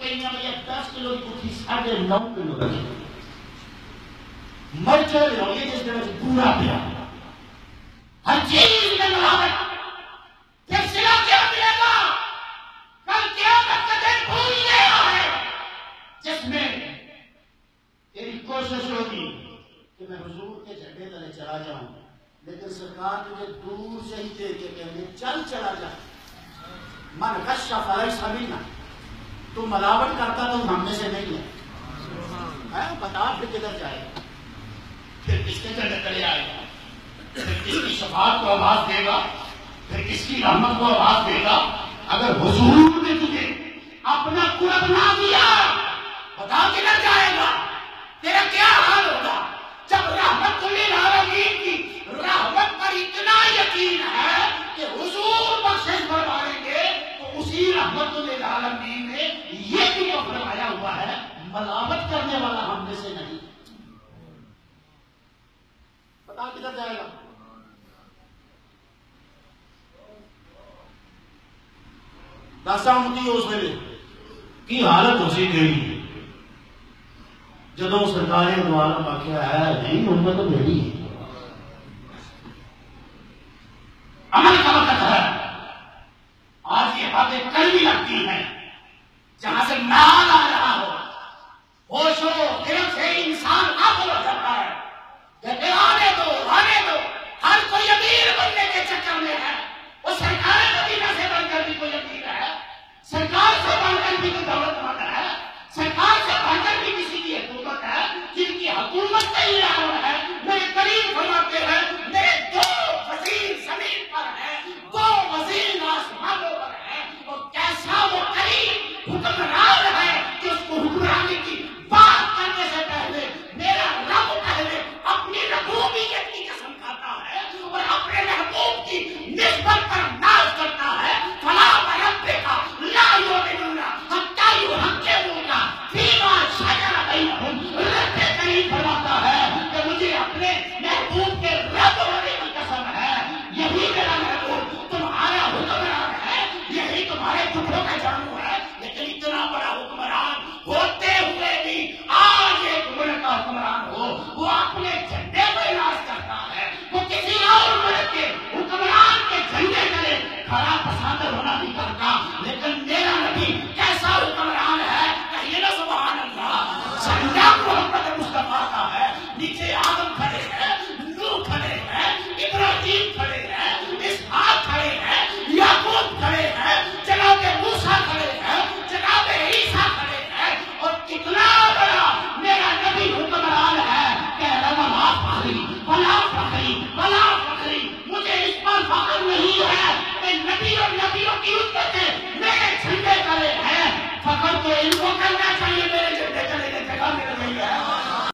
کہیں بھیا 10 کلو کی گٹھی 9.5 کلو رکھی مرچ یہ جس طرح سے پورا پیا ہر چیز میں ملاوٹ پھر سلا کیا ملے گا کل قیامت کا دن بھول گیا ہے جس میں تیری کوشش ہوگی کہ میں حضور کے جھنڈے تلے چلا جاؤں لیکن سرکار تجھے دور سے ہی دے کے کہنے چلا جا من غش فلیس منا تو ملاوٹ کرتا تو ہم میں سے نہیں ہے بتا پھر کدھر جائے گا پھر کس کے جھنڈے تلے آئے گا پھر کس کی شفاعت کو آواز دے گا پھر کس کی رحمت کو آواز دے گا اگر حضور نے تجھے اپنا قرب نہ دیا بتا کدھر جائے گا تیرا کیا حال ہوگا جب رحمت للعالمین کی رحمت پر اتنا یقین ہے کہ حضور بخشش فرمائیں گے تو اسی رحمت للعالمین نے یہ بھی تو فرمایا ہوا ہے ملاوٹ کرنے والا ہم میں سے نہیں پتا کدھر جائے گا دسا ہوتی اس ویلے کی حالت ہو سی گئی جدو سرکار نے دوارا آخیا ہے نہیں ان تو میری عمل کا وقت ہے آج یہ باتیں کل بھی لگتی ہیں جہاں سے مال آ رہا ہو ہوش و دل سے انسان غافل ہو جاتا ہے کہتے آنے دو ہر کوئی امیر بننے کے چکر میں ہے وہ سرکار مدینہ سے بن کر بھی کوئی امیر ہے سرکار سے بن کر بھی کوئی دولت مند ہے سرکار سے بن کر بھی کسی کی حکومت ہے جن کی حکومت کا یہ عمل ہے میرے قریب فرماتے ہیں میرے 2 وزیر زمین پر ہیں 2 وزیر آسمانوں پر ہیں اور کیسا وہ قریب حکمران ہے کہ اس کو حکمرانی کی بات کرنے سے پہلے میرا رب پہلے اپنی ربوبیت کی قسم کھاتا ہے اور اپنے محبوب کی نسبت پر ناز کرتا ہے فلا وربک لا یؤمنون حتی یحکموک فیما شجر بینہم رب کریم فرماتا ہے کہ مجھے اپنے محبوب کے رب ہونے کی قسم ہے یہی میرا محبوب تمہارا حکمران ہے یہی تمہارے ٹکڑوں کا جانو ہے لیکن اتنا بڑا حکمران ہوتے ہوئے بھی آج ایک ملک کا حکمران ہو وہ اپنے جھنڈے پہ ناز کرتا ہے وہ کسی اور ملک کے حکمران کے جھنڈے تلے کھڑا پسند ہونا نہیں کرتا لیکن میرا نبی کیسا حکمران ہے کہیے نا سبحان اللہ جھنڈا محمد مصطفیٰ کا ہے نیچے آدم کھڑے ہیں نوح کھڑے ہیں ابراہیم کھڑے ہیں اسحاق کھڑے ہیں یعقوب کھڑے ہیں جناب موسیٰ کھڑے ہیں جناب عیسیٰ کھڑے ہیں اور کتنا بڑا میرا نبی حکمران ہے کہہ رہا بلا فخری مجھے اس پر فخر نہیں ہے کہ نبی اور نبیوں کی